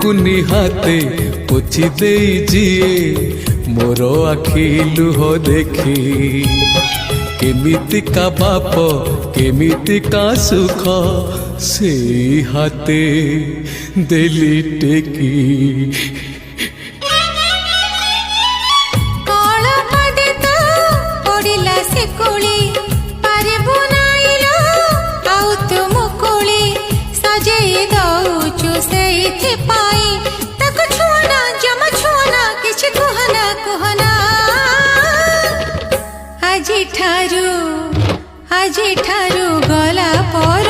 କୁନି ହାତେ ପୋଛି ଦେଇ ଯିଏ ମୋର ଆଖି ଲୁହ ଦେଖି କେମିତିକା ବାପ କେମିତିକା ସୁଖ ସେଇ ହାତେ ଦେଲି ଟେକି। ଆଜି ଠାରୁ ଗଲା ପରେ